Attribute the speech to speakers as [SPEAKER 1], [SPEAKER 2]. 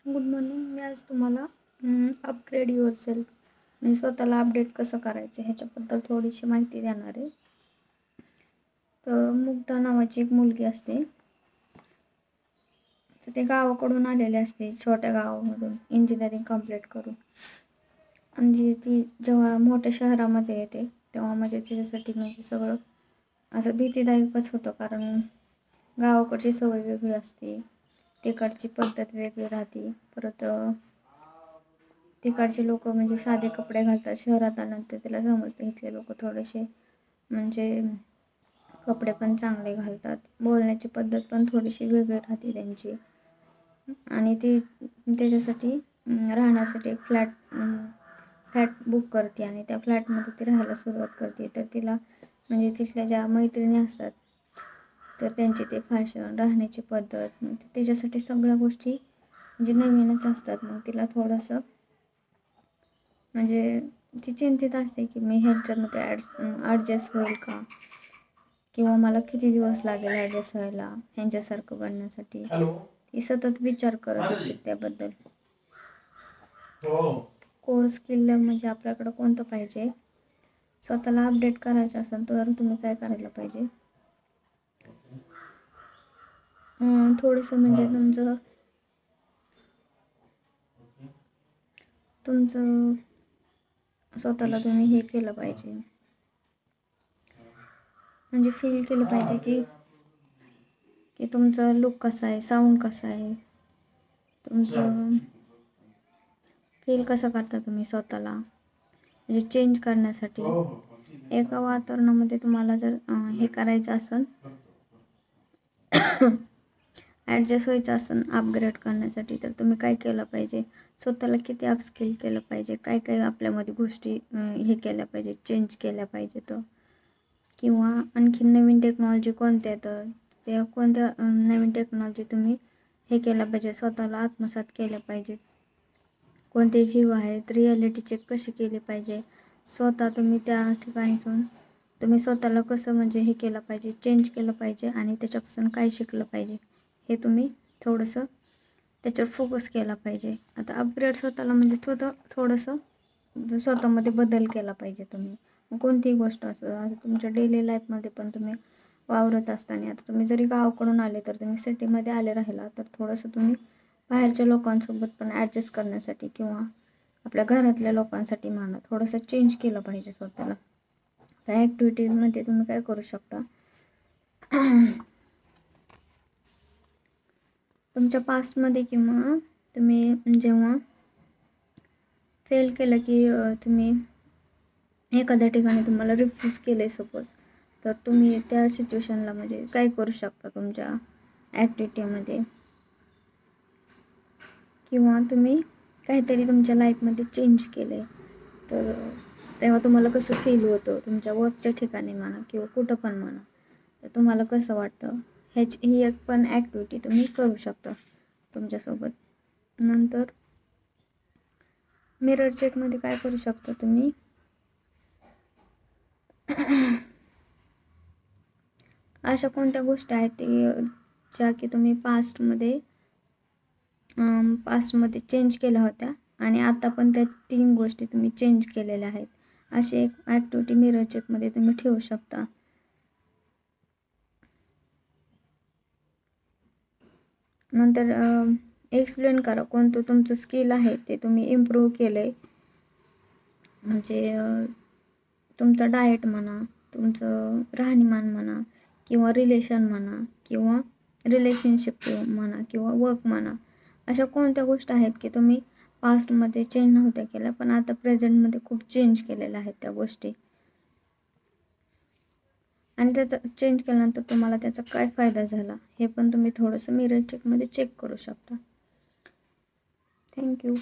[SPEAKER 1] Good morning. मी आज तुम्हाला upgrade yourself म्हणजे स्वतःला अपडेट कसं करायचं ह्याच्याबद्दल थोडीशी माहिती देणार आहे. तर मुग्धा नावाची एक मुलगी असते, तर ते गावाकडून आलेले असते, छोट्या गावामधून इंजिनिअरिंग कंप्लीट करून. म्हणजे ती जेव्हा मोठ्या शहरामध्ये येते तेव्हा म्हणजे तिच्यासाठी म्हणजे सगळं असं भीतीदायकच होतं, कारण गावाकडची सवय वेगळी असते, तिकडची पद्धत वेगळी राहते. परत तिकडचे लोक म्हणजे साधे कपडे घालतात. शहरात आल्यानंतर तिला समजते इथले लोक थोडेसे म्हणजे कपडे पण चांगले घालतात, बोलण्याची पद्धत पण थोडीशी वेगळी राहते त्यांची. आणि ती त्याच्यासाठी राहण्यासाठी एक फ्लॅट बुक करते आणि त्या फ्लॅटमध्ये ती राहायला सुरुवात करते. तर तिला म्हणजे तिथल्या ज्या मैत्रिणी असतात तर त्यांची ते फॅशन, राहण्याची पद्धत, त्याच्यासाठी सगळ्या गोष्टी म्हणजे नवीनच असतात. मग तिला थोडंसं म्हणजे ती चिंतित असते की मी ह्यांच्यामध्ये ॲडजस्ट होईल का, किंवा मला किती दिवस लागेल ॲडजस्ट व्हायला ह्यांच्यासारखं बनण्यासाठी. ती सतत विचार करत असते त्याबद्दल. कोर स्किल म्हणजे आपल्याकडं कोणतं पाहिजे, स्वतःला अपडेट करायचं असेल तर तुम्ही काय करायला पाहिजे, थोडंसं म्हणजे तुमचं स्वतःला तुम्ही हे केलं पाहिजे, म्हणजे फील केलं पाहिजे की तुमचं लुक कसं आहे, साऊंड कसा आहे, तुमचं फील कसं करता तुम्ही स्वतःला, म्हणजे चेंज करण्यासाठी. एका वातावरणामध्ये तुम्हाला जर हे करायचं असेल, ॲडजस्ट व्हायचं असेल अपग्रेड करण्यासाठी, तर तुम्ही काय केलं पाहिजे, स्वतःला किती अपस्किल केलं पाहिजे, काय काय आपल्यामध्ये गोष्टी हे केल्या पाहिजे, चेंज केल्या पाहिजे. तो किंवा आणखी नवीन टेक्नॉलॉजी कोणत्या येतं, त्या कोणत्या नवीन टेक्नॉलॉजी तुम्ही हे केलं पाहिजे, स्वतःला आत्मसात केलं पाहिजे. कोणते व्ह्यू आहेत, रिॲलिटी चेक कशी केली पाहिजे, स्वतः तुम्ही त्या ठिकाणी ठेवून तुम्ही स्वतःला कसं म्हणजे हे केलं पाहिजे, चेंज केलं पाहिजे आणि त्याच्यापासून काय शिकलं पाहिजे, हे तुम्ही थोडंसं त्याच्यावर फोकस केला पाहिजे. आता अपग्रेड स्वतःला म्हणजे थोडंसं स्वतःमध्ये बदल केला पाहिजे तुम्ही. कोणतीही गोष्ट असो, आता तुमच्या डेली लाईफमध्ये पण तुम्ही वावरत असताना, आता तुम्ही जरी गावाकडून आले तर तुम्ही सिटीमध्ये आले राहिला तर थोडंसं तुम्ही बाहेरच्या लोकांसोबत पण ॲडजस्ट करण्यासाठी किंवा आपल्या घरातल्या लोकांसाठी म्हणा थोडंसं चेंज केलं पाहिजे स्वतःला. त्या ॲक्टिव्हिटीजमध्ये तुम्ही काय करू शकता, तुमच्या पास्टमध्ये किंवा तुम्ही जेव्हा फेल केलं की तुम्ही एखाद्या ठिकाणी तुम्हाला रिफ्यूज केलं आहे सपोज, तर तुम्ही त्या सिच्युएशनला म्हणजे काय करू शकता तुमच्या ॲक्टिव्हिटीमध्ये, किंवा तुम्ही काहीतरी तुमच्या लाईफमध्ये चेंज केलं आहे तर तेव्हा तुम्हाला कसं फील होतं, तुमच्या वर्कच्या ठिकाणी म्हणा किंवा कुठं पण म्हणा, तर तुम्हाला कसं वाटतं, ही एक पण ॲक्टिव्हिटी तुम्ही करू शकता तुमच्यासोबत. नंतर मिरर चेकमध्ये काय करू शकता तुम्ही, अशा कोणत्या गोष्टी आहेत ज्या की तुम्ही पास्टमध्ये चेंज केल्या होत्या आणि आता पण त्या 3 गोष्टी तुम्ही चेंज केलेल्या आहेत, अशी एक ॲक्टिव्हिटी मिरर चेकमध्ये तुम्ही ठेवू शकता. नंतर एक्सप्लेन करा कोणतं तुमचं स्किल आहे ते तुम्ही इम्प्रूव्ह केलं आहे, म्हणजे तुमचं डाएट म्हणा, तुमचं राहणीमान म्हणा, किंवा रिलेशन म्हणा, किंवा रिलेशनशिप म्हणा, किंवा वर्क म्हणा, अशा कोणत्या गोष्टी आहेत की तुम्ही पास्टमध्ये चेंज नव्हत्या केल्या पण आता प्रेझेंटमध्ये खूप चेंज केलेल्या आहेत त्या गोष्टी, आणि त्याचा चेंज केल्यानंतर तुम्हाला त्याचा काय फायदा झाला हे पण तुम्ही थोडंसं मिरर चेकमध्ये चेक करू शकता. थँक्यू.